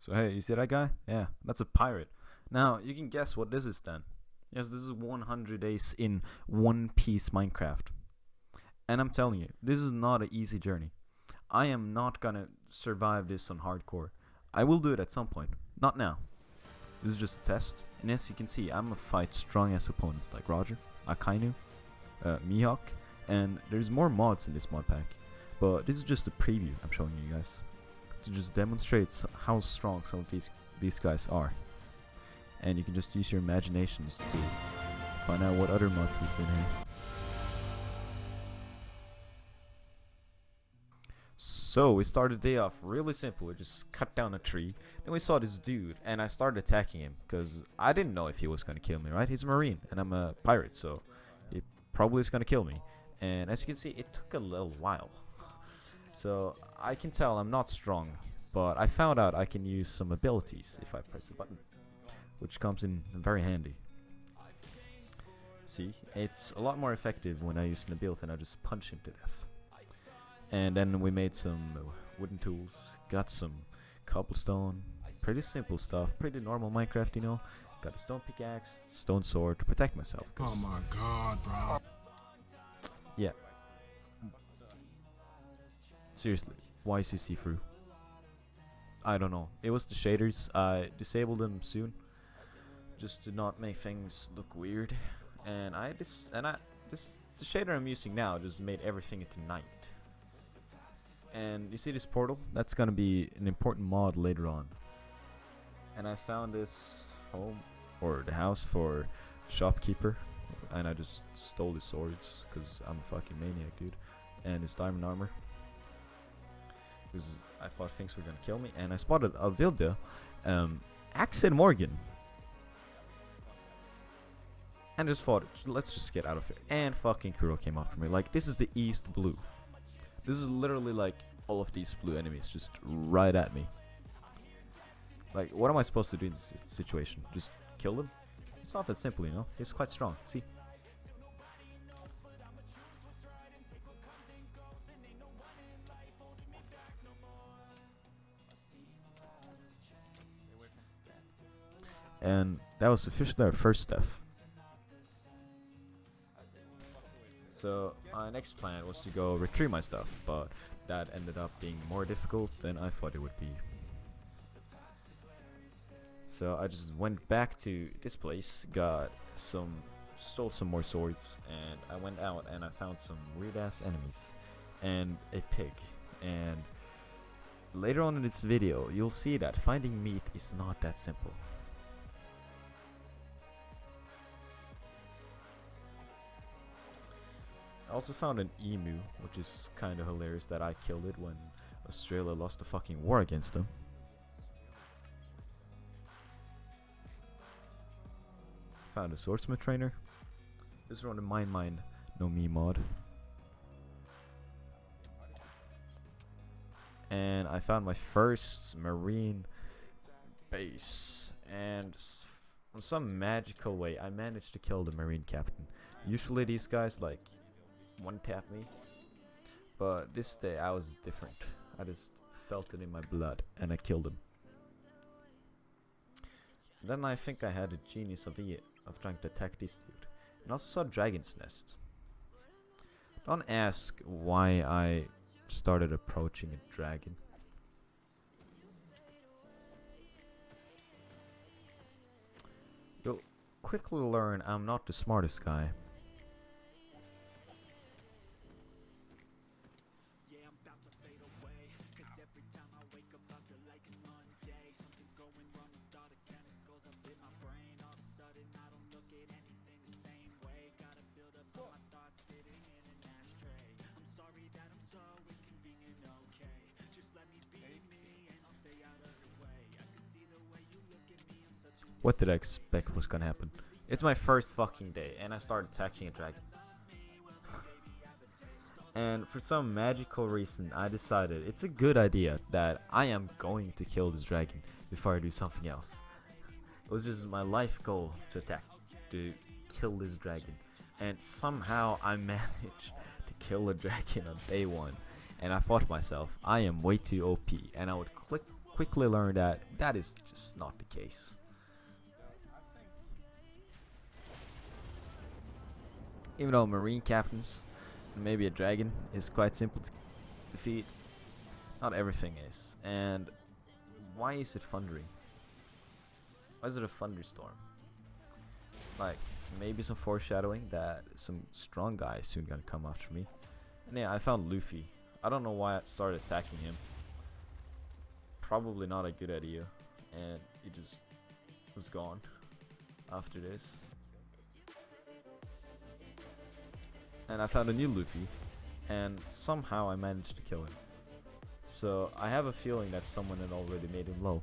So hey, you see that guy? Yeah, that's a pirate. Now you can guess what this is then. Yes, this is 100 days in One Piece Minecraft. And I'm telling you, this is not an easy journey. I am not gonna survive this on hardcore. I will do it at some point. Not now. This is just a test. And as you can see, I'm gonna fight strong ass opponents like Roger, Akainu, Mihawk, and there's more mods in this mod pack. But this is just a preview I'm showing you guys to just demonstrate how strong some of these guys are. And you can just use your imaginations to find out what other mods is in here. So we started the day off really simple. We just cut down a tree. Then we saw this dude, and I started attacking him because I didn't know if he was gonna kill me. Right? He's a marine, and I'm a pirate, so he probably is gonna kill me. And as you can see, it took a little while. So I can tell I'm not strong, but I found out I can use some abilities if I press the button, which comes in very handy. See, it's a lot more effective when I use an ability and I just punch him to death. And then we made some wooden tools, got some cobblestone, pretty simple stuff, pretty normal Minecraft, you know. Got a stone pickaxe, stone sword to protect myself. Oh my god, bro. Yeah. Seriously, why is he see-through? I don't know. It was the shaders. I disabled them soon, just to not make things look weird. And the shader I'm using now just made everything into night. And you see this portal? That's gonna be an important mod later on. And I found this home, or the house, for shopkeeper. And I just stole his swords, because I'm a fucking maniac, dude. And his diamond armor. Because I thought things were gonna kill me. And I spotted a Vilda, Axel Morgan. And just thought, let's just get out of here. And fucking Kuro came after me. Like, this is the East Blue. This is literally like all of these blue enemies just right at me. Like, what am I supposed to do in this situation? Just kill them? It's not that simple, you know? He's quite strong. See? And that was officially our first step. So our next plan was to go retrieve my stuff, but that ended up being more difficult than I thought it would be. So I just went back to this place, stole some more swords, and I went out and I found some weird ass enemies and a pig. And later on in this video, you'll see that finding meat is not that simple. I also found an emu, which is kind of hilarious that I killed it when Australia lost the fucking war against them. Found a swordsmith trainer. This is from the Mine No Me mod. And I found my first marine base. And in some magical way, I managed to kill the marine captain. Usually these guys like one tap me, but this day I was different. I just felt it in my blood and I killed him. Then I think I had a genius of trying to attack this dude, and also saw dragon's nest. Don't ask why I started approaching a dragon. You'll quickly learn I'm not the smartest guy. What did I expect was gonna happen? It's my first fucking day, and I started attacking a dragon. And for some magical reason, I decided it's a good idea that I am going to kill this dragon before I do something else. It was just my life goal to kill this dragon. And somehow I managed to kill a dragon on day one. And I thought to myself, I am way too OP. And I would click quickly learned that that is just not the case. Even though marine captains and maybe a dragon is quite simple to defeat, not everything is. And why is it thundering? Why is it a thunderstorm? Like, maybe some foreshadowing that some strong guy is soon gonna come after me. And yeah, I found Luffy. I don't know why I started attacking him. Probably not a good idea. And he just was gone after this. And I found a new Luffy. And somehow I managed to kill him. So I have a feeling that someone had already made him low.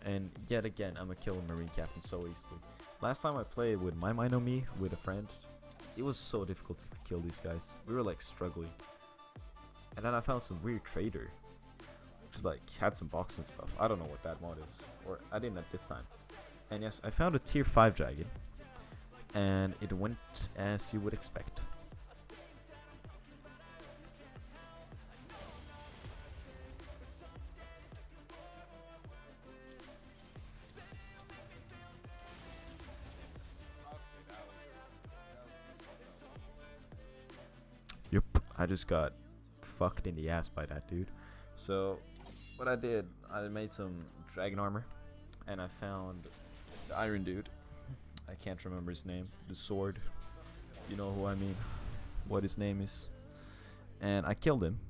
And yet again, I'm a killer marine captain so easily. Last time I played with my Mino Me with a friend, it was so difficult to kill these guys. We were like struggling. And then I found some weird trader, which like had some box and stuff. I don't know what that mod is, or I didn't at this time. And yes, I found a tier 5 dragon, and it went as you would expect. Yep, I just got fucked in the ass by that dude. So what I did, I made some dragon armor, and I found the iron dude. I can't remember his name. The sword. You know who I mean. What his name is. And I killed him,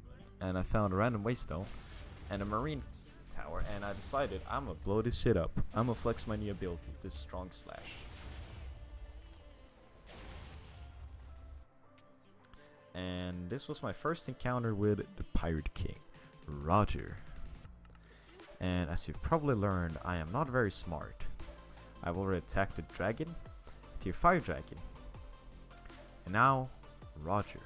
and I found a random waystone and a marine tower, and I decided I'm gonna blow this shit up. I'm gonna flex my new ability, this strong slash. And this was my first encounter with the Pirate King, Roger. And as you've probably learned, I am not very smart. I've already attacked the dragon, tier 5 dragon, and now Roger.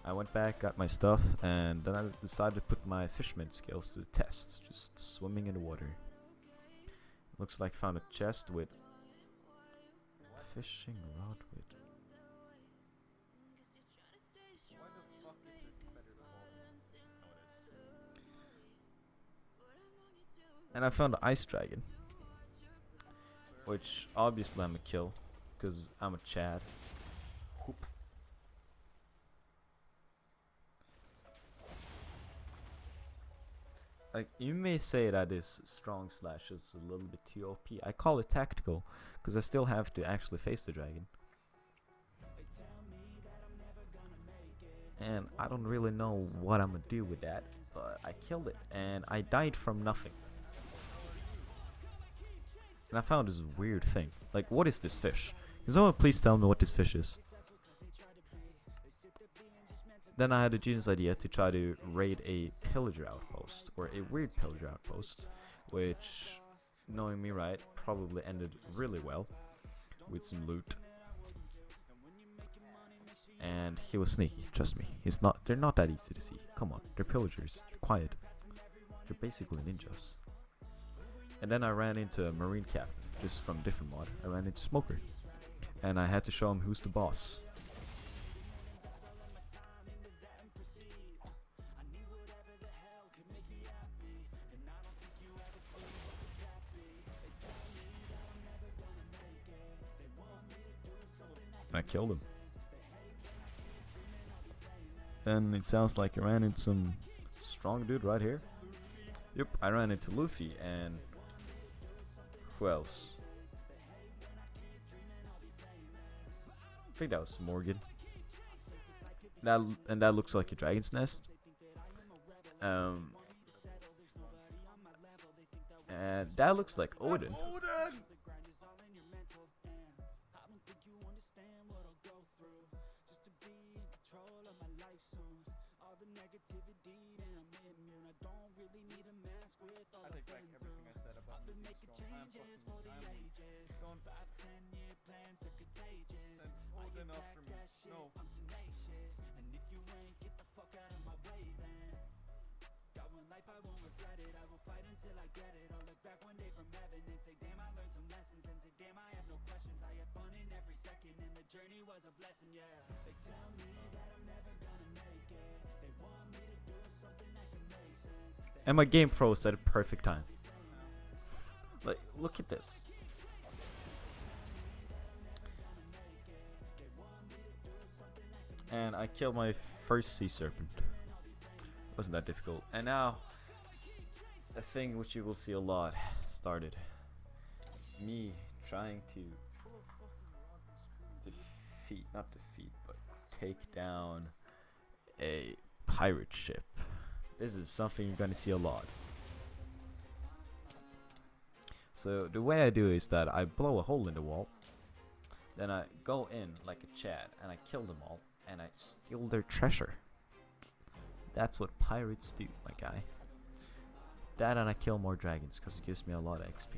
I went back, got my stuff, and then I decided to put my fisherman skills to the test, just swimming in the water. Looks like I found a chest with fishing rod with. And I found an ice dragon, which obviously I'm gonna kill, because I'm a Chad. Whoop. Like, you may say that this strong slash is a little bit too OP. I call it tactical, because I still have to actually face the dragon. And I don't really know what I'm gonna do with that, but I killed it, and I died from nothing. And I found this weird thing. Like, what is this fish? Can someone please tell me what this fish is? Then I had a genius idea to try to raid a pillager outpost, or a weird pillager outpost, which, knowing me right, probably ended really well with some loot. And he was sneaky, trust me. They're not that easy to see. Come on, they're pillagers, they're quiet. They're basically ninjas. And then I ran into a marine captain, just from a different mod. I ran into Smoker, and I had to show him who's the boss. And I killed him. And it sounds like I ran into some strong dude right here. Yep, I ran into Luffy, and who else? I think that was Morgan. That looks like a dragon's nest. And that looks like Odin. I take back everything I said about the making changes for the ages. 5-10-year plans are contagious. I get back that shit, I'm tenacious. And if you ain't, get the fuck out of my way then. Got one life, I won't regret it. I will fight until I get it. I'll look back one day from heaven and say, damn, I learned some And my game froze at a perfect time. Like, look at this. And I killed my first sea serpent. Wasn't that difficult. And now, a thing which you will see a lot started. Me trying to not defeat, but take down a pirate ship. This is something you're gonna see a lot. So the way I do is that I blow a hole in the wall, then I go in like a Chad and I kill them all and I steal their treasure. That's what pirates do, my guy. That and I kill more dragons because it gives me a lot of XP.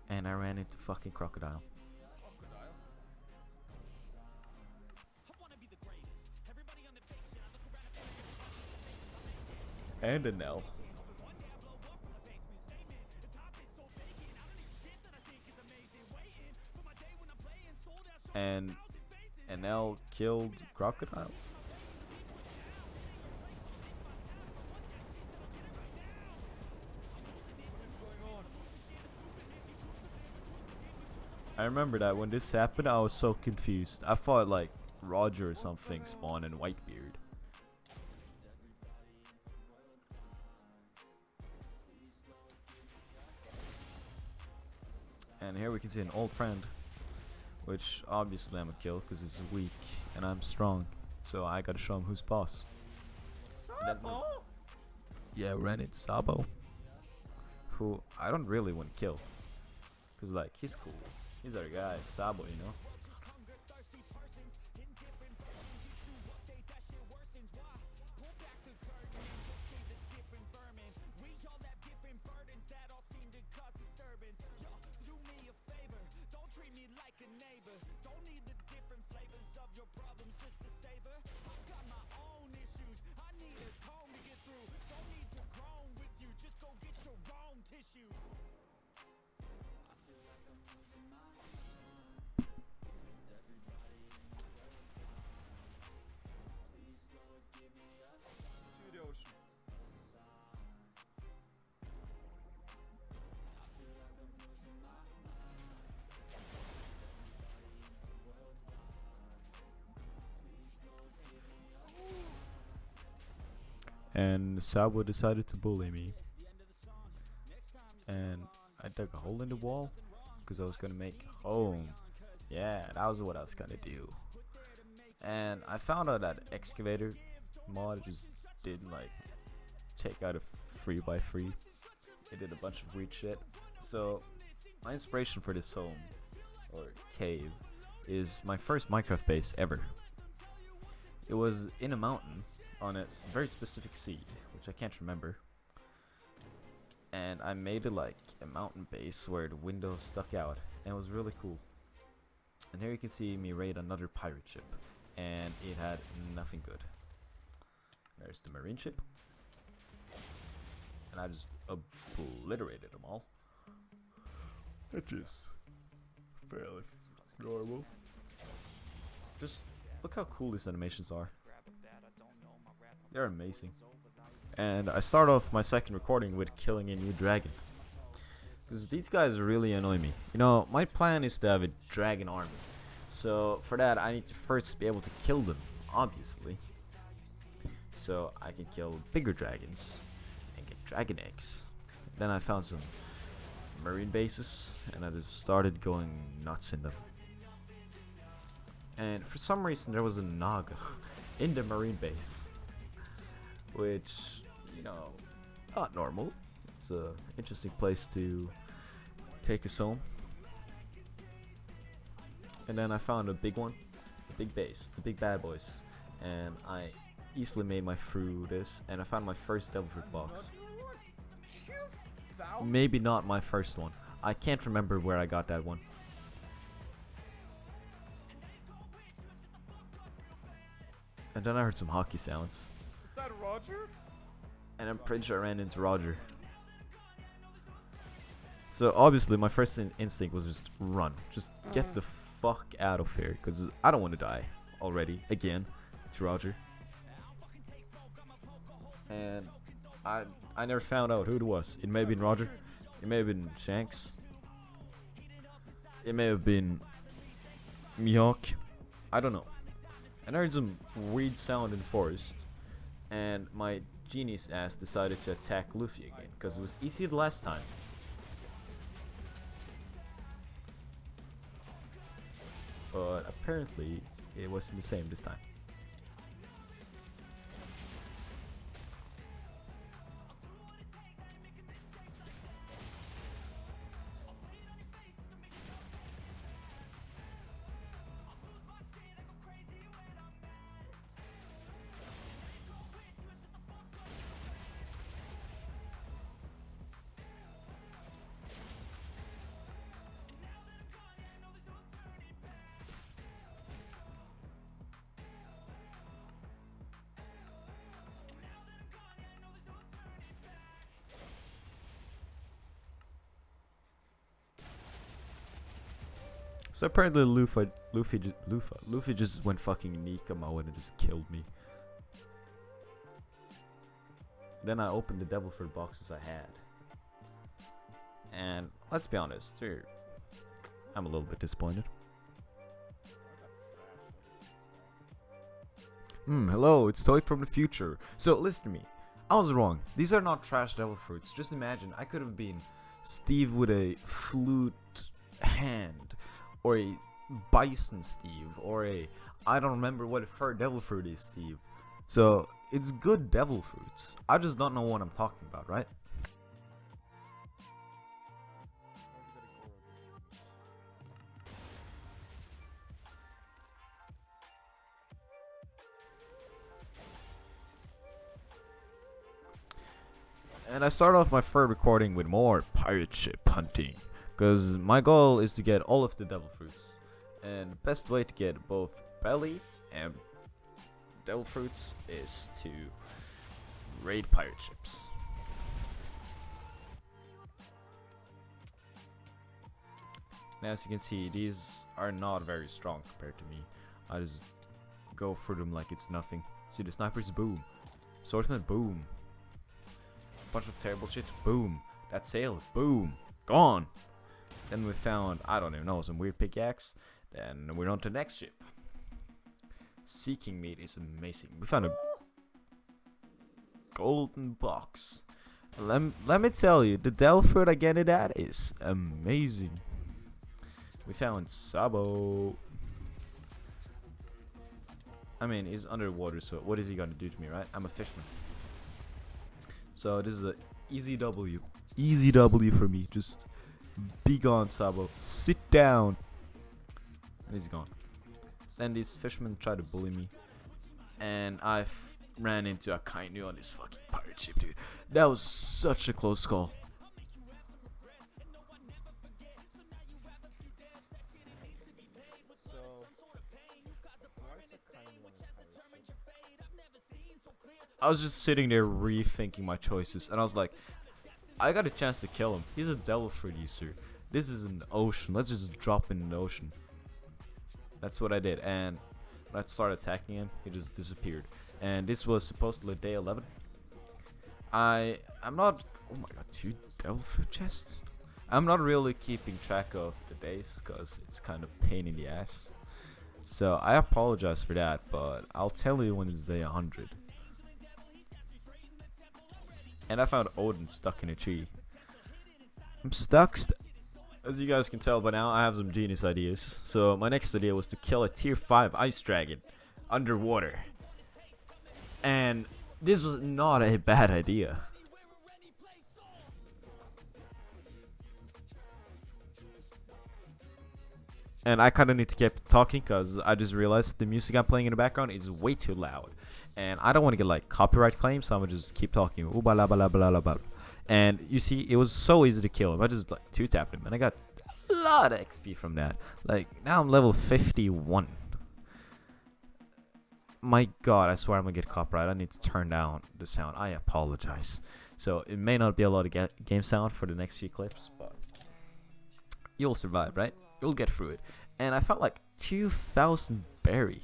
And I ran into fucking crocodile. And a Nell. And an Nell killed crocodile. I remember that when this happened, I was so confused. I thought like Roger or something spawned in Whitebeard. And here we can see an old friend, which obviously I'm gonna kill because he's weak and I'm strong. So I gotta show him who's boss. Sabo? Yeah, ran it Sabo. Who I don't really want to kill. Cause like he's cool. He's our guy, Sabo, you know. And Sabo decided to bully me. And I dug a hole in the wall because I was gonna make home. Yeah, that was what I was gonna do. And I found out that excavator mod just didn't like take out a 3x3. It did a bunch of weird shit. So my inspiration for this home or cave is my first Minecraft base ever. It was in a mountain on a very specific seed, which I can't remember. And I made it like a mountain base where the window stuck out, and it was really cool. And here you can see me raid another pirate ship, and it had nothing good. There's the marine ship, and I just obliterated them all. Which is fairly normal. Just look how cool these animations are. They're amazing. And I start off my second recording with killing a new dragon. Because these guys really annoy me. You know, my plan is to have a dragon army. So for that I need to first be able to kill them, obviously. So I can kill bigger dragons and get dragon eggs. Then I found some marine bases and I just started going nuts in them. And for some reason there was a Naga in the marine base. Which, you know, not normal. It's a interesting place to take us home. And then I found a big one, a big base, the big bad boys, and I easily made my through this, and I found my first devil fruit box. Maybe not my first one. I can't remember where I got that one. And then I heard some hockey sounds. Is that Roger? And I'm pretty sure I ran into Roger. So obviously my first instinct was just run. Just get the fuck out of here, because I don't want to die already again to Roger. And I never found out who it was. It may have been Roger. It may have been Shanks. It may have been Mihawk. I don't know. And I heard some weird sound in the forest, and my genius ass decided to attack Luffy again, because it was easy the last time. But apparently it wasn't the same this time. So apparently Luffy just went fucking Nikamo and just killed me. Then I opened the devil fruit boxes I had. And let's be honest, I'm a little bit disappointed. Hello, it's Toy from the future. So listen to me. I was wrong. These are not trash devil fruits. Just imagine, I could have been Steve with a flute hand, or a bison Steve, or a I don't remember what a fur devil fruit is Steve. So it's good devil fruits. I just don't know what I'm talking about, right? And I start off my third recording with more pirate ship hunting, because my goal is to get all of the devil fruits, and the best way to get both belly and devil fruits is to raid pirate ships. Now, as you can see, these are not very strong compared to me. I just go for them like it's nothing. See, the snipers, boom. Swordsman, boom. Bunch of terrible shit, boom. That sail, boom. Gone. Then we found, I don't even know, some weird pickaxe. Then we're on to the next ship. Seeking meat is amazing. We found a golden box. Let me tell you, the devil fruit I get it at is amazing. We found Sabo. I mean, he's underwater, so what is he gonna do to me, right? I'm a fisherman. So this is a easy W. Easy W for me. Just be gone, Sabo. Sit down. And he's gone. Then these fishermen try to bully me, and I ran into a kainu on this fucking pirate ship, dude. That was such a close call. I was just sitting there rethinking my choices, and I was like, I got a chance to kill him. He's a devil fruit user. This is an ocean. Let's just drop in the ocean. That's what I did, and when I started attacking him, he just disappeared. And this was supposedly day 11. I'm not. Oh my god, 2 devil fruit chests. I'm not really keeping track of the days because it's kind of pain in the ass. So I apologize for that, but I'll tell you when it's day 100. And I found Odin stuck in a tree. I'm stuck. As you guys can tell by now, I have some genius ideas. So my next idea was to kill a tier 5 ice dragon underwater. And this was not a bad idea. And I kind of need to keep talking because I just realized the music I'm playing in the background is way too loud. And I don't want to get like copyright claims, so I'm gonna just keep talking. Ooh, blah, blah, blah, blah, blah. And you see, it was so easy to kill him. I just like 2-tapped him, and I got a lot of XP from that. Like, now I'm level 51. My god, I swear I'm gonna get copyright. I need to turn down the sound. I apologize. So it may not be a lot of game sound for the next few clips, but you'll survive, right? You'll get through it. And I found like 2,000 berry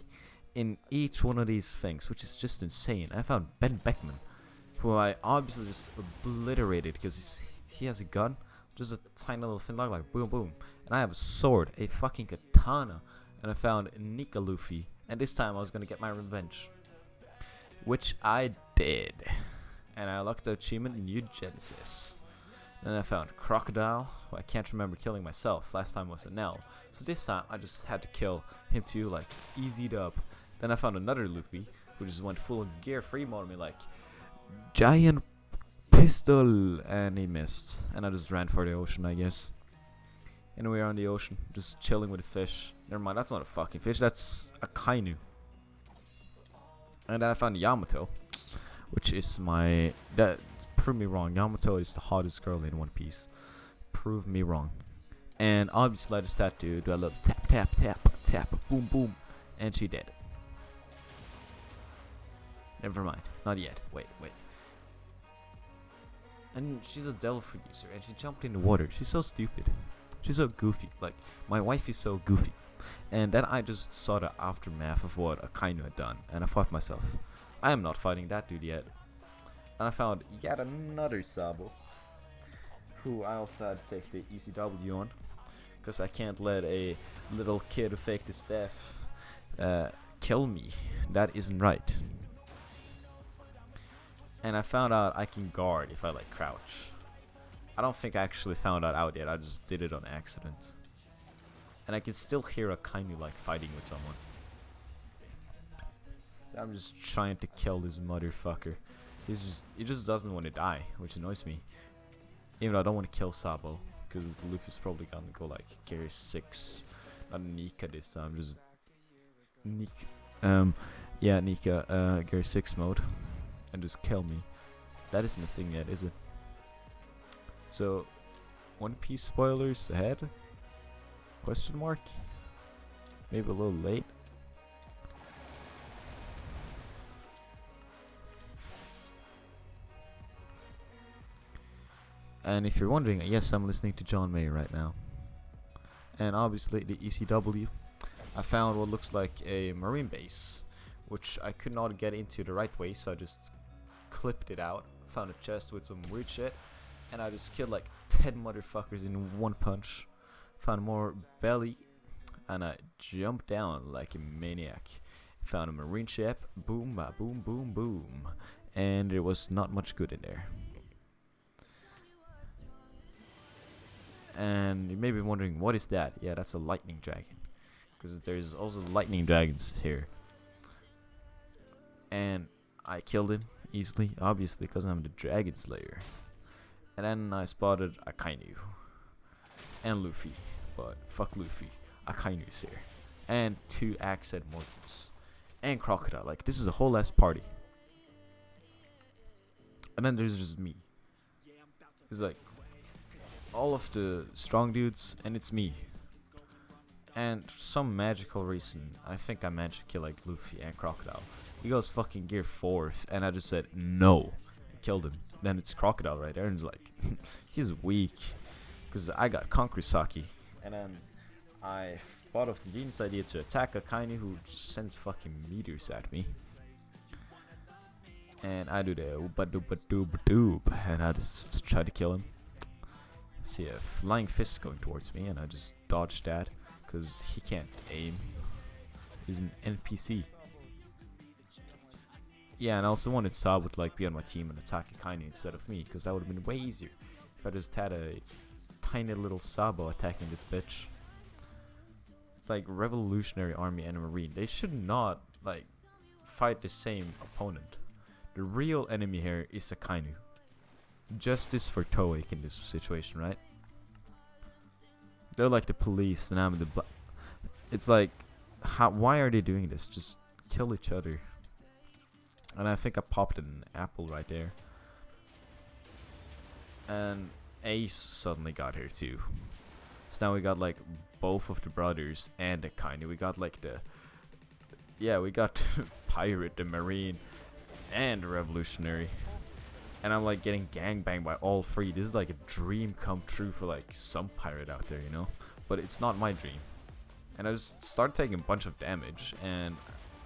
in each one of these things, which is just insane. I found Ben Beckman, who I obviously just obliterated because he has a gun, just a tiny little flintlock, like boom boom. And I have a sword, a fucking katana. And I found Nika Luffy, and this time I was gonna get my revenge, which I did. And I unlocked the achievement New Genesis. Then I found Crocodile, who I can't remember killing myself. Last time was a Nell. So this time I just had to kill him too, like easied up. Then I found another Luffy, who just went full of gear free mode on me, like giant pistol, and he missed. And I just ran for the ocean, I guess. And we are on the ocean, just chilling with the fish. Never mind, that's not a fucking fish, that's a kainu. And then I found Yamato, which is my... That, prove me wrong, Yamato is the hottest girl in One Piece. Prove me wrong. And obviously I just had to do a little tap, tap, tap, tap, boom, boom. And she did. Never mind, not yet, wait. And she's a devil fruit user, and she jumped in the water. She's so stupid. She's so goofy. Like, my wife is so goofy. And then I just saw the aftermath of what Akainu had done, and I fought myself. I am not fighting that dude yet. And I found yet another Sabo, who I also had to take the ECW on, because I can't let a little kid who faked his death kill me. That isn't right. And I found out I can guard if I like crouch. I don't think I actually found that out yet, I just did it on accident. And I can still hear Akainu like fighting with someone. So I'm just trying to kill this motherfucker. He just doesn't want to die, which annoys me. Even though I don't want to kill Sabo, because Luffy's probably gonna go like Gear 6. Not Nika this time, just Nika. Yeah, Nika, Gear 6 mode. And just kill me. That isn't a thing yet, is it? So, One Piece spoilers ahead? Question mark? Maybe a little late. And if you're wondering, yes, I'm listening to John Mayer right now. And obviously the ECW, I found what looks like a marine base, which I could not get into the right way, so I just clipped it out. Found a chest with some weird shit, and I just killed like 10 motherfuckers in one punch. Found more belly, and I jumped down like a maniac. Found a marine ship, boom, ba, boom, boom, boom, and there was not much good in there. And you may be wondering, what is that? Yeah, that's a lightning dragon, because there's also lightning dragons here. And I killed him easily, obviously, because I'm the dragon slayer. And then I spotted Akainu and Luffy, but fuck Luffy, Akainu's here, and 2 Accent Mortons and Crocodile. Like, this is a whole ass party. And then there's just me. It's like all of the strong dudes, and it's me. And for some magical reason, I think I managed to kill like Luffy and Crocodile. He goes fucking Gear 4, and I just said no and killed him. Then it's Crocodile right there, and it's like he's weak, because I got Konkurisaki. And then I thought of the genius idea to attack Akainu, who just sends fucking meteors at me. And I do the ooba dooba dooba doob, and I just try to kill him. See a flying fist going towards me, and I just dodged that, because he can't aim. He's an NPC. Yeah, and I also wanted Sabo to like be on my team and attack Akainu instead of me, because that would have been way easier if I just had a tiny little Sabo attacking this bitch. Like Revolutionary Army and a Marine, they should not like fight the same opponent. The real enemy here is Akainu. Justice for Toei in this situation, right? They're like the police, and I'm the it's like, why are they doing this? Just kill each other. And I think I popped an apple right there. And Ace suddenly got here too. So now we got like both of the brothers and the Akainu. We got like the... Yeah, we got Pirate, the Marine, and the Revolutionary. And I'm like getting gangbanged by all 3. This is like a dream come true for like some pirate out there, you know? But it's not my dream. and I just started taking a bunch of damage, and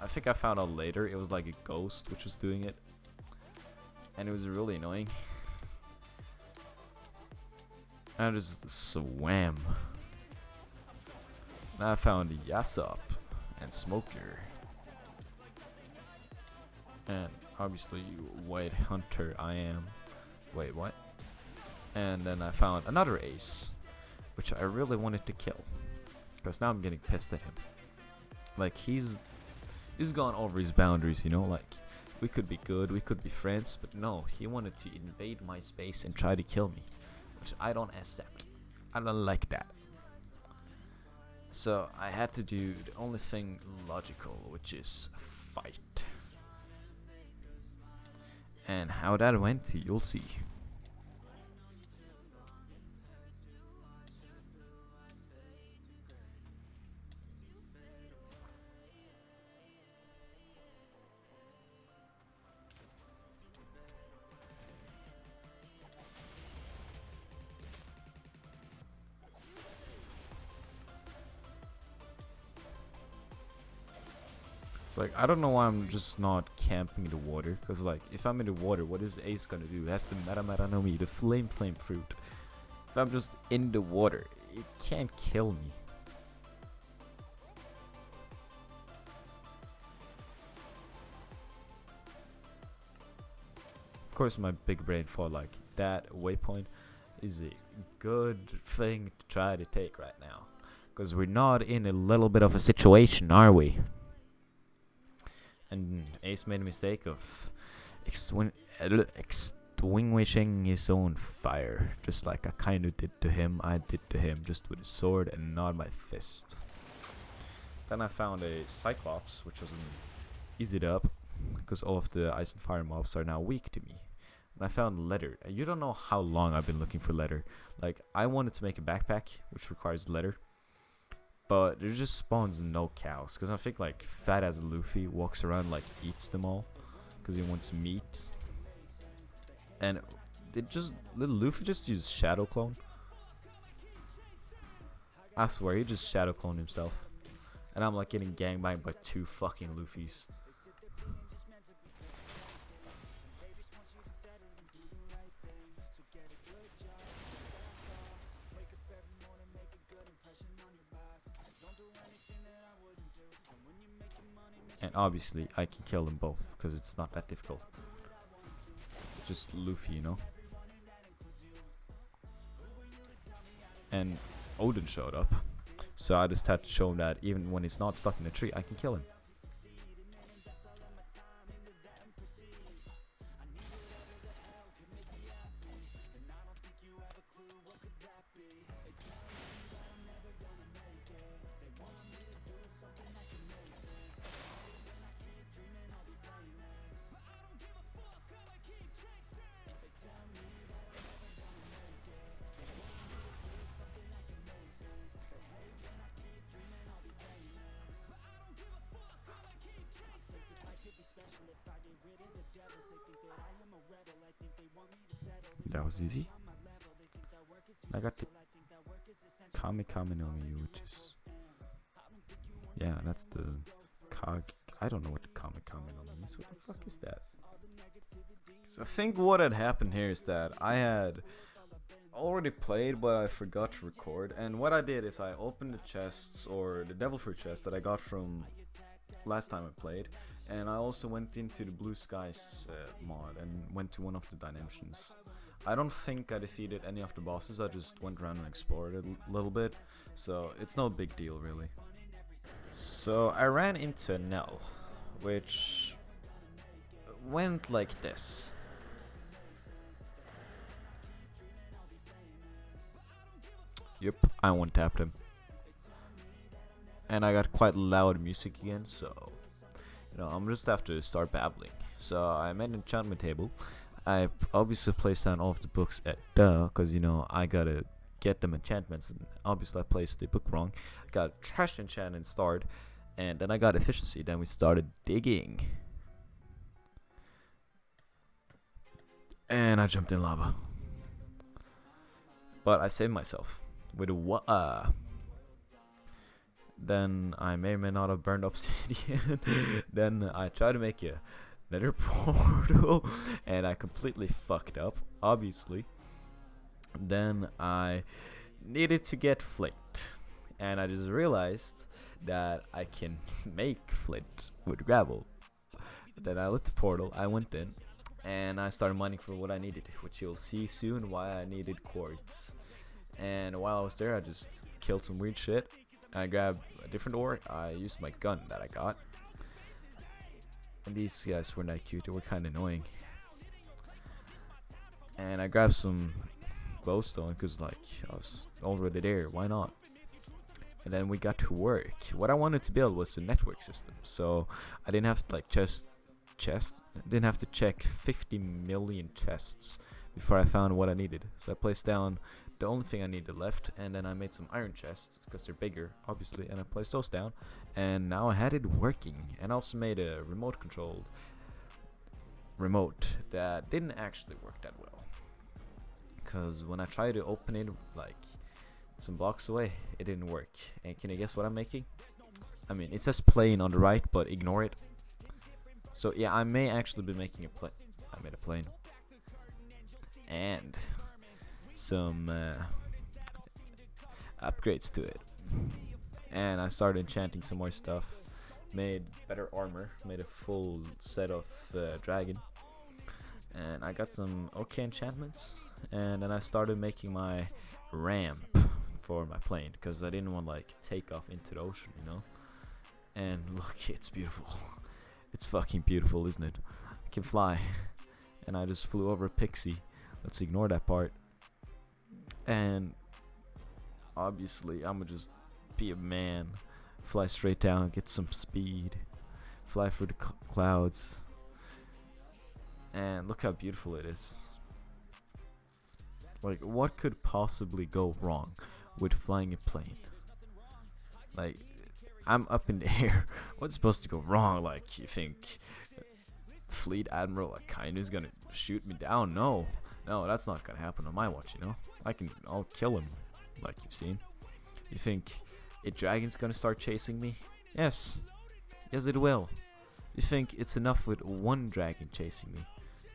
I think I found out later it was like a ghost which was doing it, and it was really annoying. And I just swam. And I found Yasop and Smoker, and obviously White Hunter I am. Wait, what? And then I found another ace, which I really wanted to kill, because now I'm getting pissed at him. Like he's gone over his boundaries, you know. Like we could be good, we could be friends, but no, he wanted to invade my space and try to kill me, which I don't accept. I don't like that. So I had to do the only thing logical, which is fight. And how that went, you'll see. Like, I don't know why I'm just not camping in the water, because like if I'm in the water, what is Ace gonna do? It has the meta no me, the flame fruit. If I'm just in the water, it can't kill me. Of course my big brain thought like that waypoint is a good thing to try to take right now, because we're not in a little bit of a situation, are we? And Ace made a mistake of extinguishing his own fire, just like I kind of did to him. I did to him, just with a sword and not my fist. Then I found a Cyclops, which wasn't easied up, because all of the ice and fire mobs are now weak to me. And I found leather. And you don't know how long I've been looking for leather. Like, I wanted to make a backpack, which requires leather, but there just spawns no cows, because I think like fat as Luffy walks around like eats them all because he wants meat. And little Luffy just used shadow clone. I swear he just shadow cloned himself, and I'm like getting gangbanged by 2 fucking Luffys. And obviously I can kill them both, because it's not that difficult. Just Luffy, you know. And Odin showed up, so I just had to show him that even when he's not stuck in a tree, I can kill him. That was easy. I got the Kame no Mi, which is, yeah, that's the I don't know what the Kame no Mi is. What the fuck is that? So I think what had happened here is that I had already played, but I forgot to record. And what I did is I opened the chests, or the devil fruit chest that I got from last time I played, and I also went into the Blue Skies mod and went to one of the dimensions. I don't think I defeated any of the bosses, I just went around and explored it a little bit, so it's no big deal really. So I ran into a Nell, which went like this. Yep, I one-tapped him. And I got quite loud music again, so you know, I'm just have to start babbling. So I made an enchantment table. I obviously placed down all of the books at because you know I gotta get them enchantments, and obviously I placed the book wrong. I got trash enchant and start, and then I got efficiency. Then we started digging, and I jumped in lava, but I saved myself with a Then I may or may not have burned obsidian. Then I tried to make a nether portal, and I completely fucked up, obviously. Then I needed to get flint, and I just realized that I can make flint with gravel. Then I lit the portal, I went in, and I started mining for what I needed, which you'll see soon why I needed quartz. And while I was there, I just killed some weird shit. I grabbed a different ore. I used my gun that I got. And these guys were not cute, they were kind of annoying. And I grabbed some glowstone because, like, I was already there, why not? And then we got to work. What I wanted to build was a network system, so I didn't have to like didn't have to check 50 million chests before I found what I needed. So I placed down the only thing I needed left, and then I made some iron chests because they're bigger, obviously, and I placed those down, and now I had it working. And I also made a remote that didn't actually work that well, because when I tried to open it like some blocks away, it didn't work. And can you guess what I'm making? I mean, it says plane on the right, but ignore it. So yeah, I may actually be making a plane. I made a plane and some upgrades to it, and I started enchanting some more stuff, made better armor, made a full set of dragon, and I got some okay enchantments. And then I started making my ramp for my plane because I didn't want to like take off into the ocean, you know. And look, it's beautiful. It's fucking beautiful, isn't it? I can fly. And I just flew over a pixie. Let's ignore that part. And obviously I'm gonna just be a man, fly straight down, get some speed, fly through the clouds, and look how beautiful it is. Like, what could possibly go wrong with flying a plane? Like, I'm up in the air. What's supposed to go wrong? Like, you think Fleet Admiral Akainu is gonna shoot me down? No, that's not gonna happen on my watch, you know. I'll kill him, like you've seen. You think a dragon's gonna start chasing me? Yes, it will. You think it's enough with one dragon chasing me?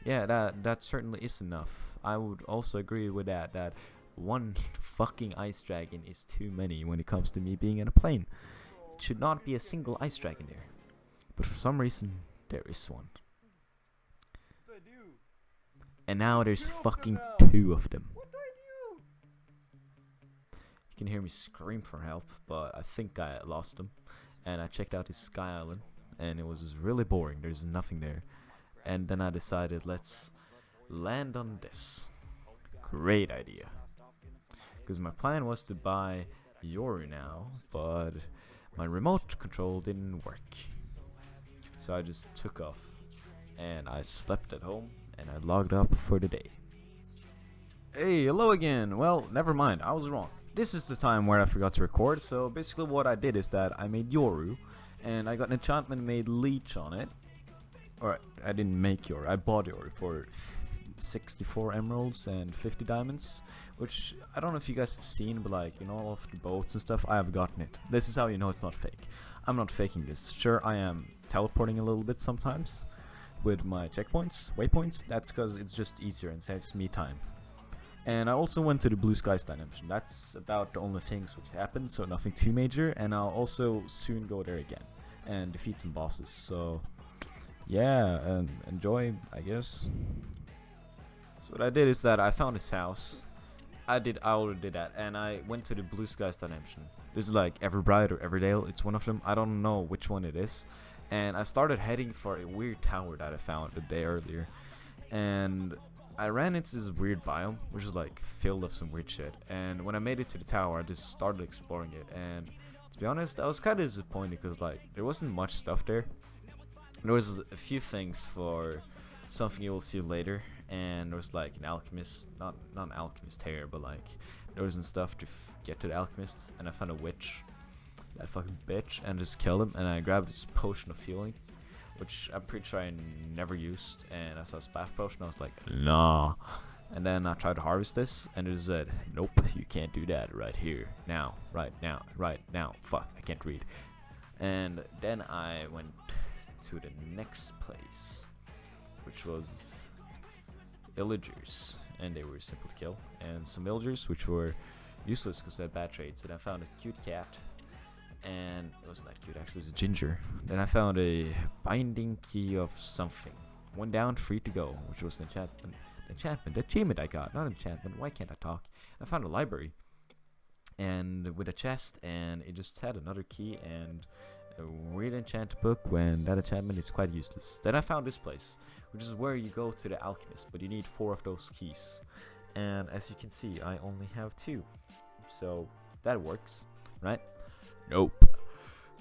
Yeah, that certainly is enough. I would also agree with that one fucking ice dragon is too many when it comes to me being in a plane. It should not be a single ice dragon there, but for some reason there is one. And now there's fucking 2 of them. You can hear me scream for help, but I think I lost them. And I checked out this sky island, and it was just really boring. There's nothing there. And then I decided, let's land on this. Great idea. Because my plan was to buy Yoru now, but my remote control didn't work. So I just took off, and I slept at home, and I logged up for the day. Hey, hello again. Well, never mind, I was wrong. This is the time where I forgot to record, so basically what I did is that I made Yoru, and I got an enchantment made leech on it. Or, I didn't make Yoru, I bought Yoru for 64 emeralds and 50 diamonds, which I don't know if you guys have seen, but like, you know, all of the boats and stuff, I have gotten it. This is how you know it's not fake. I'm not faking this. Sure, I am teleporting a little bit sometimes with my checkpoints, waypoints. That's because it's just easier and saves me time. And I also went to the Blue Skies dimension. That's about the only things which happened, so nothing too major. And I'll also soon go there again and defeat some bosses. So yeah, and enjoy, I guess. So what I did is that I found this house. I already did that, and I went to the Blue Skies dimension. This is like Everbright or Everdale. It's one of them. I don't know which one it is. And I started heading for a weird tower that I found a day earlier. And I ran into this weird biome, which is like filled with some weird shit. And when I made it to the tower, I just started exploring it. And to be honest, I was kind of disappointed because like there wasn't much stuff there. There was a few things for something you will see later. And there was like an alchemist, not an alchemist here, but like there wasn't stuff to get to the alchemist. And I found a witch, that fucking bitch, and just killed him. And I grabbed this potion of healing, which I'm pretty sure I never used. And I saw a splash potion, I was like, nah, And then I tried to harvest this, and it said, nope, you can't do that right here, now, right now, right now. Fuck, I can't read. And then I went to the next place, which was villagers, and they were simple to kill. And some villagers, which were useless because they had bad traits. And I found a cute cat, and it wasn't that cute actually, it's a ginger. Then I found a binding key of something. One down, 3 to go, which was an enchantment, achievement I got, not enchantment. Why can't I talk? I found a library, and with a chest, and it just had another key and a weird enchanted book. When that enchantment is quite useless. Then I found this place, which is where you go to the alchemist, but you need 4 of those keys. And as you can see, I only have 2, so that works, right? Nope.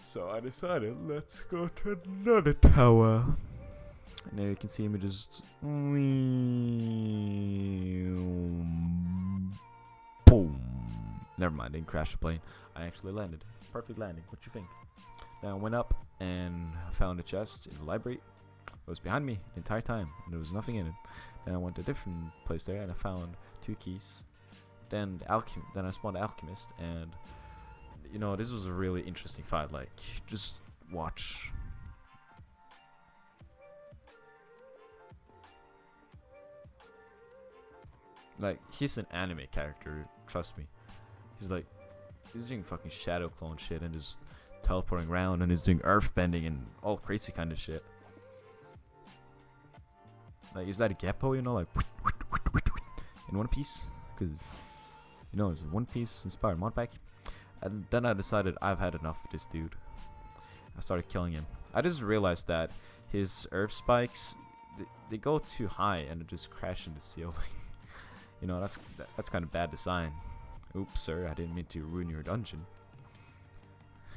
So I decided, let's go to another tower. And there you can see me just boom. Never mind, didn't crash the plane. I actually landed. Perfect landing. What you think? Then I went up and found a chest in the library. It was behind me the entire time, and there was nothing in it. Then I went to a different place there, and I found 2 keys. Then I spawned the alchemist, and you know, this was a really interesting fight. Like, just watch. Like, he's an anime character, trust me. He's doing fucking shadow clone shit and just teleporting around, and he's doing earth bending and all crazy kind of shit. Like, is that a Geppo, you know, like in One Piece? Because, you know, it's a One Piece inspired modpack. And then I decided I've had enough of this dude. I started killing him. I just realized that his earth spikes, they go too high and they just crash into the ceiling. You know, that's kind of bad design. Oops, sir, I didn't mean to ruin your dungeon.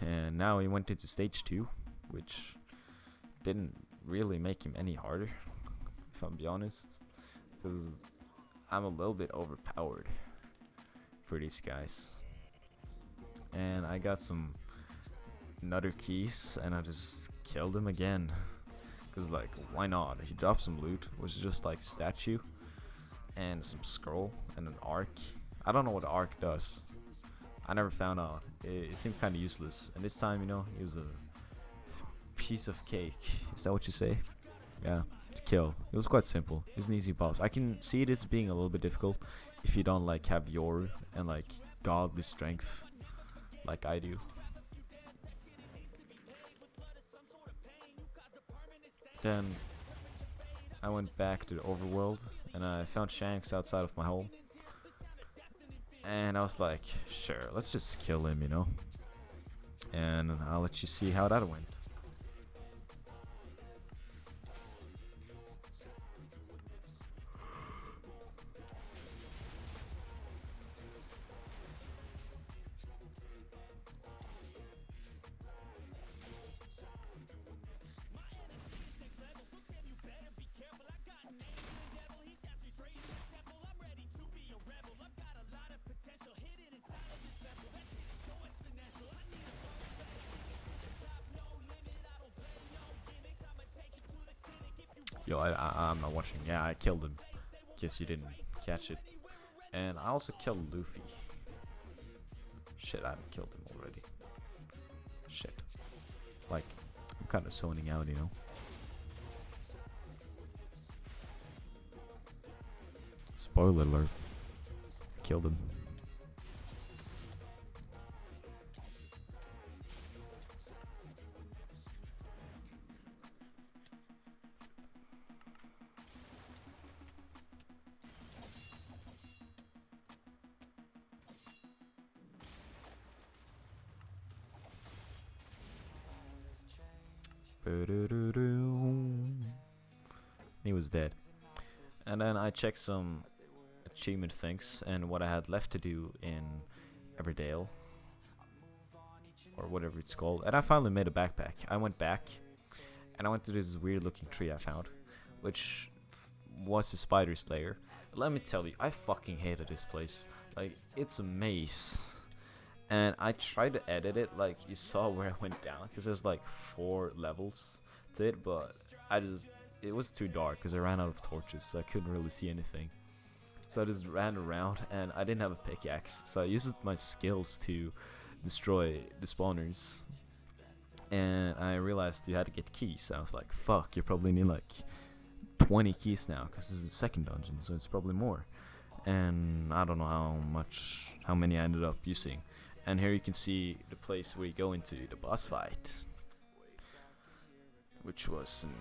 And now he went into stage 2, which didn't really make him any harder, if I'm be honest, because I'm a little bit overpowered for these guys. And I got some nether keys, and I just killed him again, because, like, why not? He dropped some loot, which is just like statue and some scroll and an arc. I don't know what the arc does. I never found out. It seemed kind of useless. And this time, you know, it was a piece of cake. Is that what you say? Yeah, to kill. It was quite simple. It's an easy boss. I can see this being a little bit difficult if you don't like have Yoru and like godly strength like I do. Then I went back to the overworld, and I found Shanks outside of my home. And I was like, sure, let's just kill him, you know. And I'll let you see how that went. Yo, I'm not watching. Yeah, I killed him. Guess you didn't catch it. And I also killed Luffy. Shit, I haven't killed him already. Shit. Like, I'm kind of zoning out, you know. Spoiler alert. Killed him. He was dead. And then I checked some achievement things and what I had left to do in Everdale, or whatever it's called. And I finally made a backpack. I went back and I went to this weird looking tree I found, which was a spider's lair. Let me tell you, I fucking hated this place. Like, it's a maze. And I tried to edit it, like you saw where I went down, because there's like 4 levels to it, but it was too dark because I ran out of torches, so I couldn't really see anything. So I just ran around, and I didn't have a pickaxe, so I used my skills to destroy the spawners. And I realized you had to get keys. I was like, fuck, you probably need like 20 keys now, because this is the second dungeon, so it's probably more. And I don't know how many I ended up using. And here you can see the place where you go into the boss fight, which was an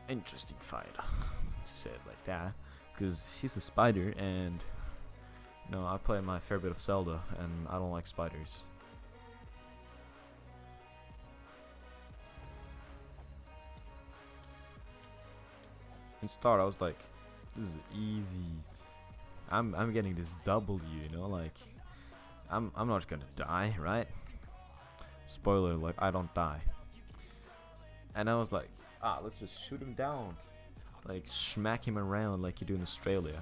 interesting fight, to say it like that, because he's a spider, and you know, I play my fair bit of Zelda, and I don't like spiders. In start, I was like, this is easy. I'm getting this W, you know, like I'm not gonna die, right? Spoiler alert, I don't die. And I was like, let's just shoot him down, like smack him around like you do in Australia.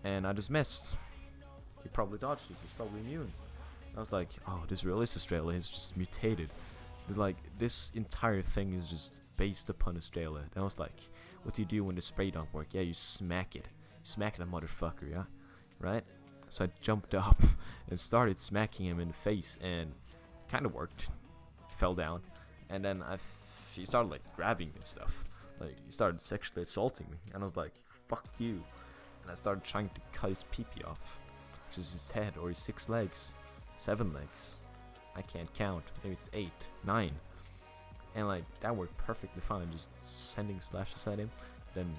And I just missed. He probably dodged it. He's probably immune. I was like, oh, this really is Australia. It's just mutated. Like, this entire thing is just based upon Australia. And I was like, what do you do when the spray don't work? Yeah, you smack it. Smack that motherfucker, yeah? Right? So I jumped up and started smacking him in the face, and kind of worked. Fell down. And then he started like grabbing me and stuff. Like, he started sexually assaulting me. And I was like, fuck you. And I started trying to cut his pee-pee off, which is his head, or his 6 legs, 7 legs. I can't count. Maybe it's 8, 9. And like, that worked perfectly fine. Just sending slashes at him, then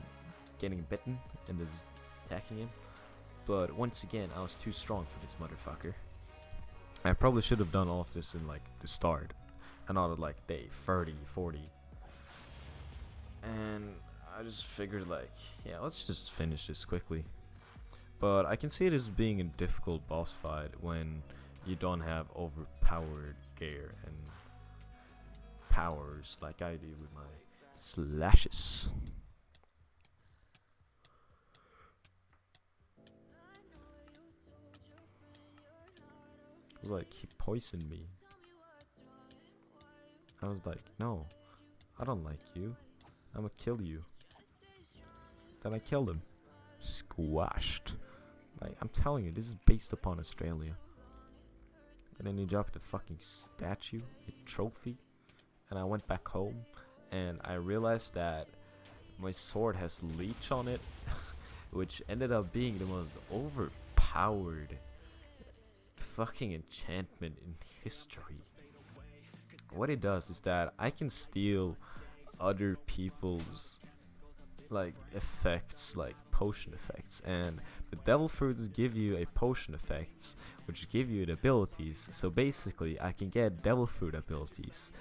getting bitten, and just attacking him. But once again, I was too strong for this motherfucker. I probably should have done all of this in like the start, and not at like day 30, 40. And I just figured like, yeah, let's just finish this quickly. But I can see it as being a difficult boss fight when you don't have overpowered gear and powers like I do with my slashes. It was like, he poisoned me. I was like, no, I don't like you. I'ma kill you. Then I killed him. Squashed. Like, I'm telling you, this is based upon Australia. And then he dropped a fucking statue, a trophy. And I went back home, and I realized that my sword has leech on it, which ended up being the most overpowered fucking enchantment in history. What it does is that I can steal other people's like effects, like potion effects, and the devil fruits give you a potion effects which give you the abilities. So basically I can get devil fruit abilities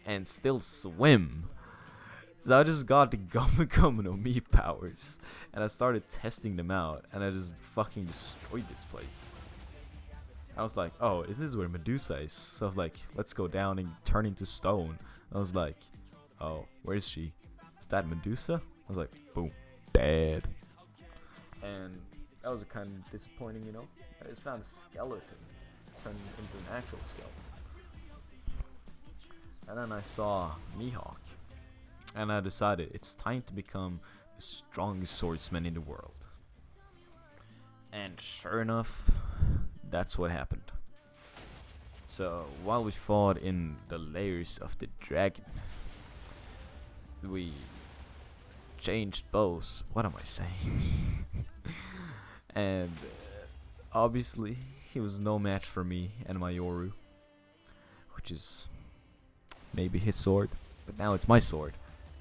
and still swim. So I just got the Gummy no Me powers, and I started testing them out, and I just fucking destroyed this place. I was like, oh, isn't this where Medusa is? So I was like, let's go down and turn into stone. I was like, oh, where is she? Is that Medusa? I was like, boom, dead. And that was kind of disappointing, you know? It's not a skeleton turned into an actual skeleton. And then I saw Mihawk, and I decided it's time to become the strongest swordsman in the world. And sure enough, that's what happened. So while we fought in the layers of the dragon, we changed bows. What am I saying? And obviously he was no match for me and my Yoru, which is maybe his sword, but now it's my sword.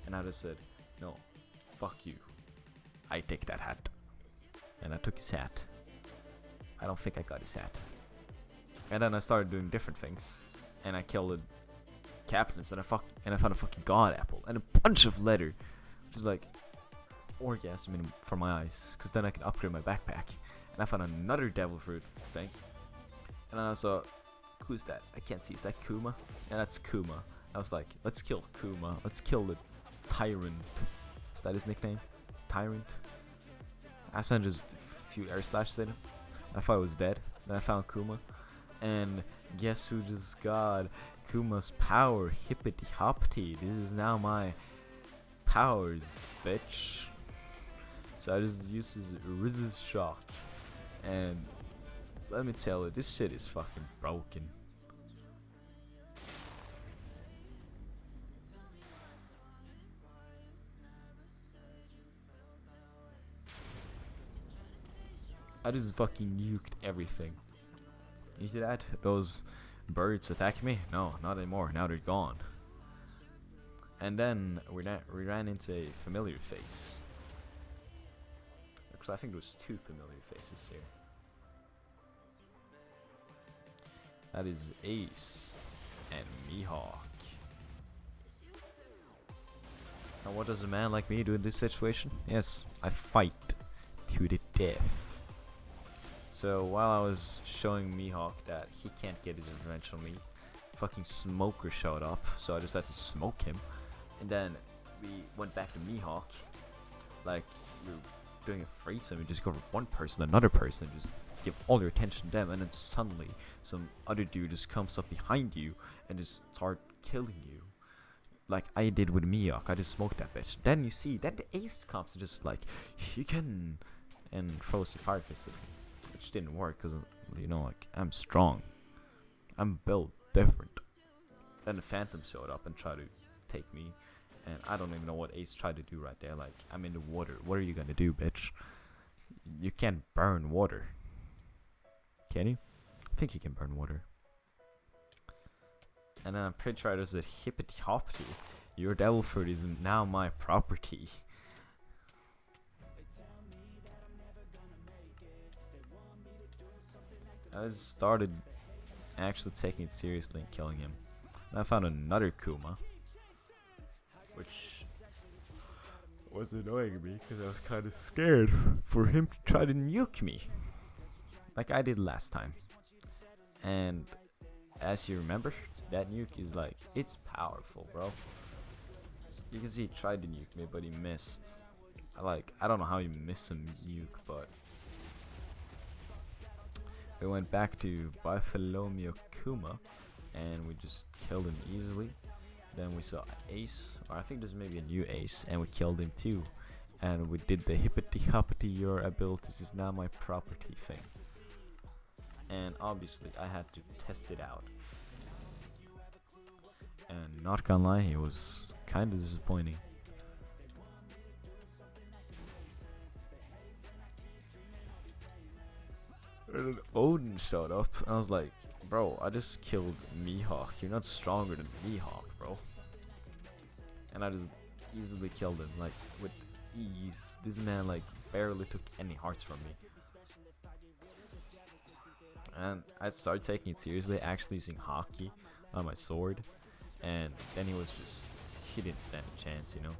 And I just said, no, fuck you, I take that hat. And I took his hat. I don't think I got his hat. And then I started doing different things, and I killed the captains, and I found a fucking god apple and a bunch of leather, which is like orgasm for my eyes, because then I can upgrade my backpack. And I found another devil fruit thing, and then I saw, who's that? I can't see. Is that Kuma? Yeah, that's Kuma. I was like, let's kill Kuma. Let's kill the tyrant. Is that his nickname? Tyrant? I sent just a few air slashes at him. I thought it was dead. Then I found Kuma, and guess who just got Kuma's power? Hippity hoppity. This is now my powers, bitch. So I just used his resist shock, and let me tell you, this shit is fucking broken. I just fucking nuked everything. You see that? Those birds attack me? No, not anymore. Now they're gone. And then we ran into a familiar face. Because I think there was 2 familiar faces here. That is Ace and Mihawk. Now what does a man like me do in this situation? Yes, I fight to the death. So while I was showing Mihawk that he can't get his revenge on me, fucking Smoker showed up, so I just had to smoke him. And then we went back to Mihawk, like we were doing a threesome. You just go for one person, another person, and just give all your attention to them, and then suddenly some other dude just comes up behind you and just start killing you, like I did with Mihawk. I just smoked that bitch. Then you see, then the Ace comes and just like, he can, and throws the fire fist at me. Which didn't work because, you know, like, I'm strong. I'm built different. Then the Phantom showed up and tried to take me. And I don't even know what Ace tried to do right there. Like, I'm in the water. What are you gonna do, bitch? You can't burn water. Can you? I think you can burn water. And then I'm pretty sure there's a hippity hoppity. Your devil fruit is now my property. I just started actually taking it seriously and killing him. And I found another Kuma, which was annoying me because I was kind of scared for him to try to nuke me, like I did last time. And as you remember, that nuke is like, it's powerful, bro. You can see he tried to nuke me, but he missed. I don't know how he missed a nuke, but we went back to Bartholomew Kuma, and we just killed him easily. Then we saw Ace, or I think there's maybe a new Ace, and we killed him too. And we did the hippity hoppity, your abilities is now my property thing. And obviously I had to test it out. And not gonna lie, it was kinda disappointing. And then Odin showed up, and I was like, bro, I just killed Mihawk. You're not stronger than Mihawk, bro. And I just easily killed him, like, with ease. This man, like, barely took any hearts from me. And I started taking it seriously, actually using Haki on my sword. And then he was just, he didn't stand a chance, you know.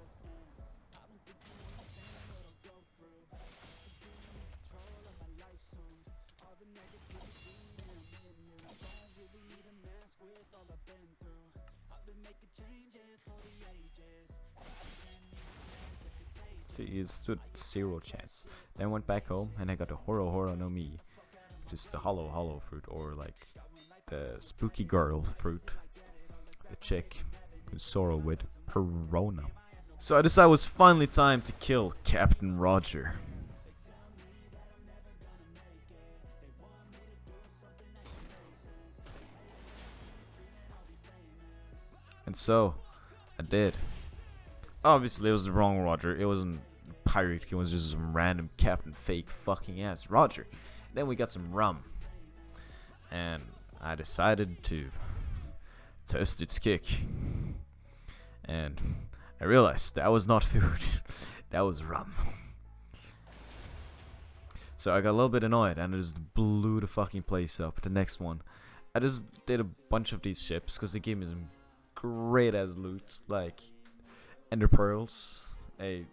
So he stood 0 chance. Then went back home and I got a Horo no Mi, just the hollow fruit, or like the spooky girl fruit, the chick who's sorrow with Perona. So I decided it was finally time to kill Captain Roger. And so I did. Obviously it was the wrong Roger. It wasn't pirate, it was just some random captain fake fucking ass Roger. Then we got some rum, and I decided to test its kick, and I realized that was not food. That was rum. So I got a little bit annoyed and I just blew the fucking place up. The next one, I just did a bunch of these ships because they gave me some great ass loot, like ender pearls, a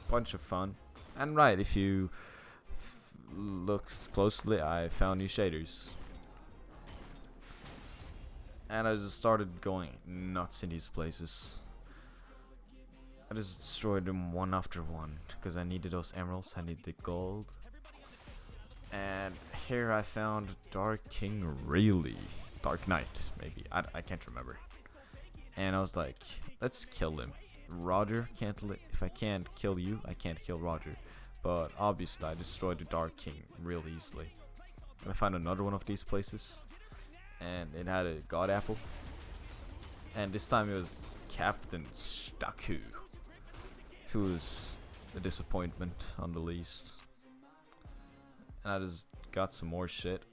bunch of fun. And right, if you look closely, I found new shaders. And I just started going nuts in these places. I just destroyed them one after one because I needed those emeralds, I needed the gold. And here I found Dark King Rayleigh. Dark Knight, maybe. I can't remember. And I was like, let's kill him. Roger can't if I can't kill you, I can't kill Roger. But obviously, I destroyed the Dark King real easily. And I found another one of these places, and it had a God Apple. And this time it was Captain Staku, who's a disappointment on the least. And I just got some more shit.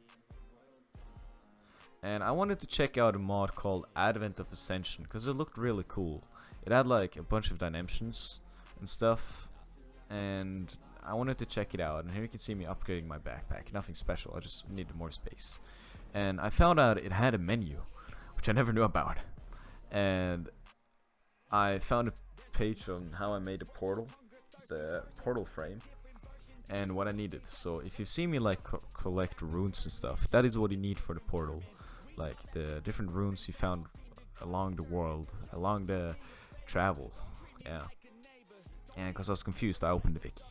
And I wanted to check out a mod called Advent of Ascension because it looked really cool. It had like a bunch of dimensions and stuff, and I wanted to check it out. And here you can see me upgrading my backpack. Nothing special, I just needed more space. And I found out it had a menu, which I never knew about. And I found a page on how I made a portal, the portal frame, and what I needed. So if you see me like collect runes and stuff, that is what you need for the portal. Like the different runes you found along the world, along the travel. Yeah. And because I was confused, I opened the wiki.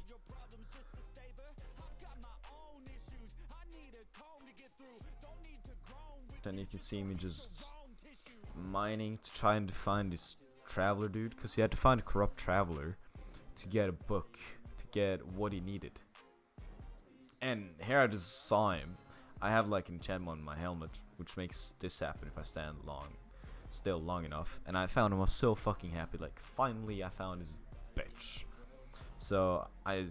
Then you can see me just mining to try and find this traveler dude, because you had to find a corrupt traveler to get a book, to get what he needed. And here I just saw him. I have like an enchantment on my helmet, which makes this happen if I stand still long enough. And I found him, I was so fucking happy. Like, finally I found this bitch. So I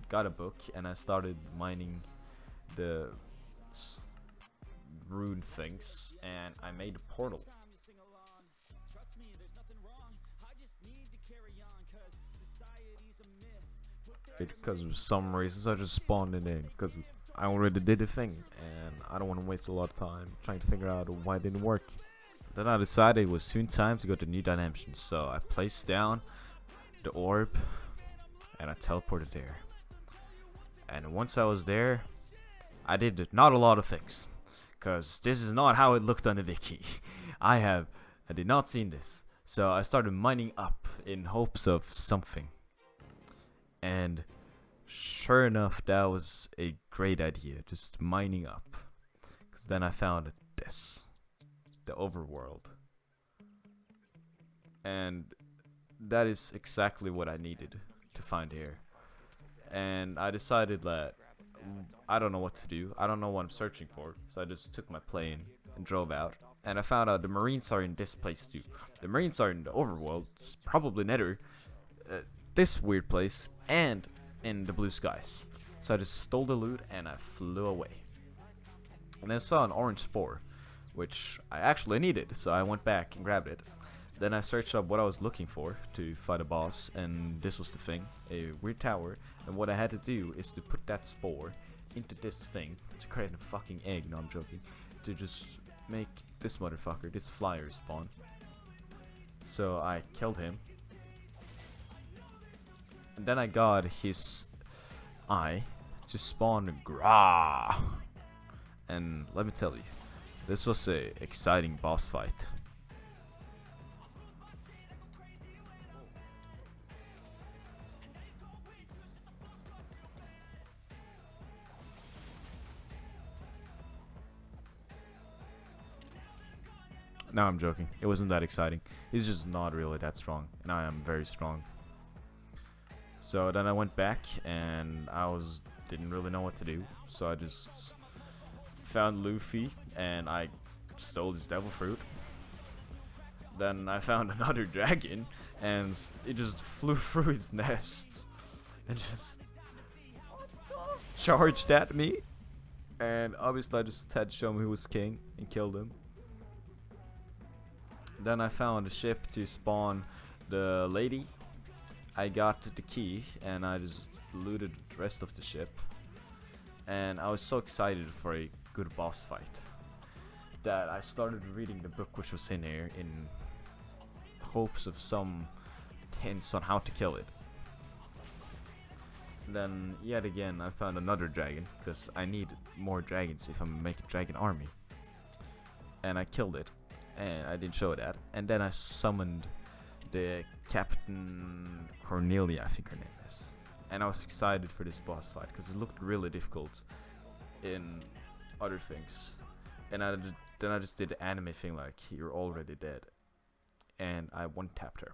got a book and I started mining the rune things, and I made a portal. Because of some reasons I just spawned it in, because I already did the thing and I don't want to waste a lot of time trying to figure out why it didn't work. Then I decided it was soon time to go to new dimensions, so I placed down the orb and I teleported there. And once I was there, I did not a lot of things, because this is not how it looked on the wiki. I did not see this, so I started mining up in hopes of something. And sure enough, that was a great idea, just mining up. Because then I found this, the overworld. And that is exactly what I needed to find here. And I decided that I don't know what to do. I don't know what I'm searching for. So I just took my plane and drove out. And I found out the Marines are in this place too. The Marines are in the overworld, probably Nether. This weird place, and in the blue skies. So I just stole the loot and I flew away. And I saw an orange spore, which I actually needed, so I went back and grabbed it. Then I searched up what I was looking for to fight a boss, and this was the thing, a weird tower. And what I had to do is to put that spore into this thing to create a fucking egg. No, I'm joking. To just make this motherfucker, this flyer, spawn. So I killed him. And then I got his eye to spawn Gra. And let me tell you, this was a exciting boss fight. No, I'm joking. It wasn't that exciting. He's just not really that strong, and I am very strong. So then I went back, and didn't really know what to do. So I just found Luffy, and I stole his devil fruit. Then I found another dragon, and it just flew through his nests and just charged at me. And obviously I just had to show him who was king and killed him. Then I found a ship to spawn the lady. I got the key and I just looted the rest of the ship. And I was so excited for a good boss fight that I started reading the book which was in here in hopes of some hints on how to kill it. Then yet again I found another dragon, because I need more dragons if I'm gonna make a dragon army. And I killed it, and I didn't show that. And then I summoned the Captain Cornelia, I think her name is. And I was excited for this boss fight because it looked really difficult in other things. And then I just did the anime thing, like, you're already dead. And I one-tapped her.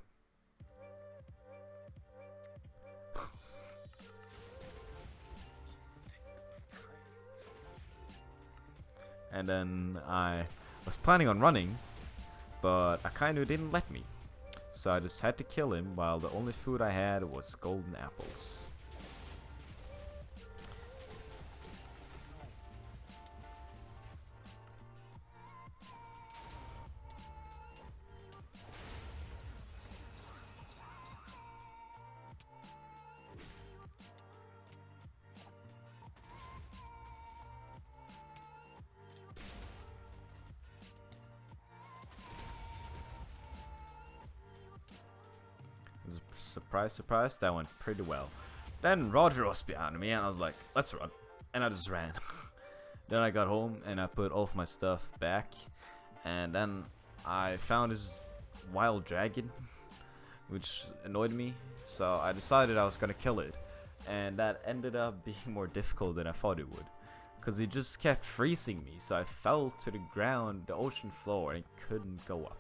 And then I was planning on running, but Akainu didn't let me. So I just had to kill him while the only food I had was golden apples. Surprise, surprise, that went pretty well. Then Roger was behind me and I was like, let's run. And I just ran. Then I got home and I put all of my stuff back. And then I found this wild dragon, which annoyed me. So I decided I was gonna kill it. And that ended up being more difficult than I thought it would. Because it just kept freezing me. So I fell to the ground, the ocean floor, and couldn't go up.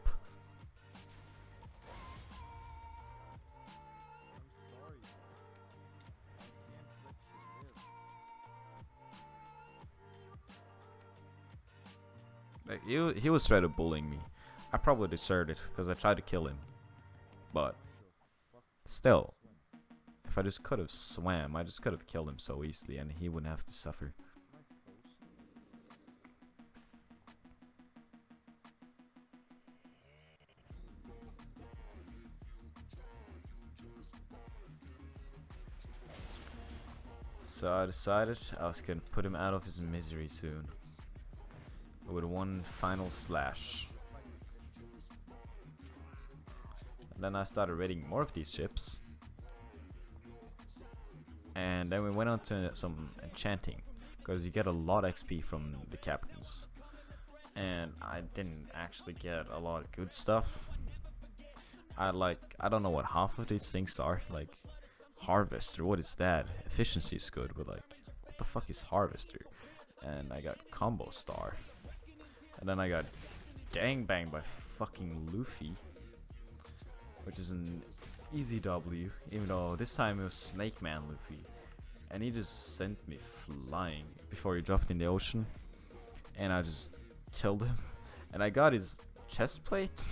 Like, he was trying to bullying me. I probably deserved it because I tried to kill him. But still, if I just could have swam, I just could have killed him so easily and he wouldn't have to suffer. So I decided I was gonna put him out of his misery soon. With one final slash. And then I started raiding more of these ships. And then we went on to some enchanting, because you get a lot of XP from the captains. And I didn't actually get a lot of good stuff. I don't know what half of these things are. Like harvester, what is that? Efficiency is good, but like what the fuck is harvester? And I got combo star. And then I got gangbanged by fucking Luffy, which is an easy W, even though this time it was Snake Man Luffy. And he just sent me flying before he dropped in the ocean. And I just killed him. And I got his chest plate.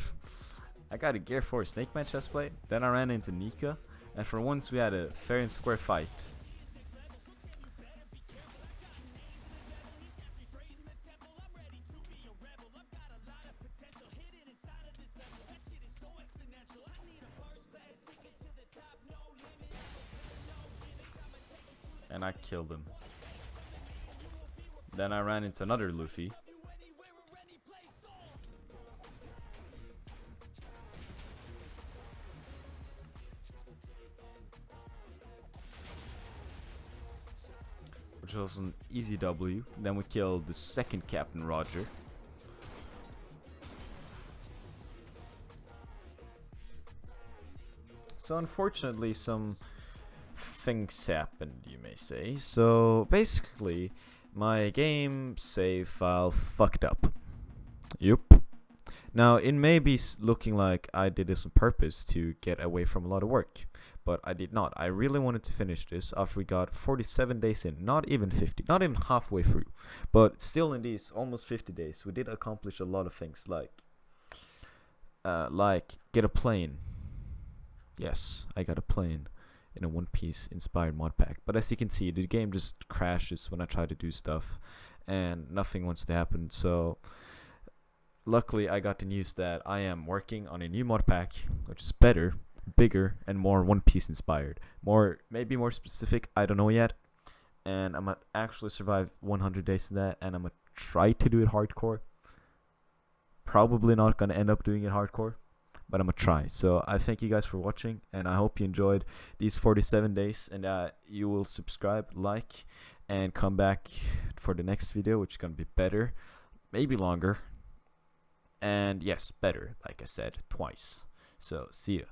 I got a Gear 4 Snake Man chest plate. Then I ran into Nika. And for once we had a fair and square fight. And I killed him. Then I ran into another Luffy. Which was an easy W. Then we killed the second Captain Roger. So unfortunately some things happened, you may say. So basically my game save file fucked up. Yup. Now it may be looking like I did this on purpose to get away from a lot of work, but I did not. I really wanted to finish this after we got 47 days in, not even 50, not even halfway through, but still in these almost 50 days we did accomplish a lot of things, like get a plane. Yes, I got a plane in a One Piece inspired mod pack. But as you can see, the game just crashes when I try to do stuff and nothing wants to happen. So luckily I got the news that I am working on a new mod pack, which is better, bigger, and more One Piece inspired. Maybe more specific, I don't know yet. And I'm gonna actually survive 100 days in that, and I'm gonna try to do it hardcore. Probably not gonna end up doing it hardcore, but I'm gonna try. So I thank you guys for watching, and I hope you enjoyed these 47 days, and you will subscribe, like, and come back for the next video, which is gonna be better, maybe longer, and yes, better, like I said twice. So see ya.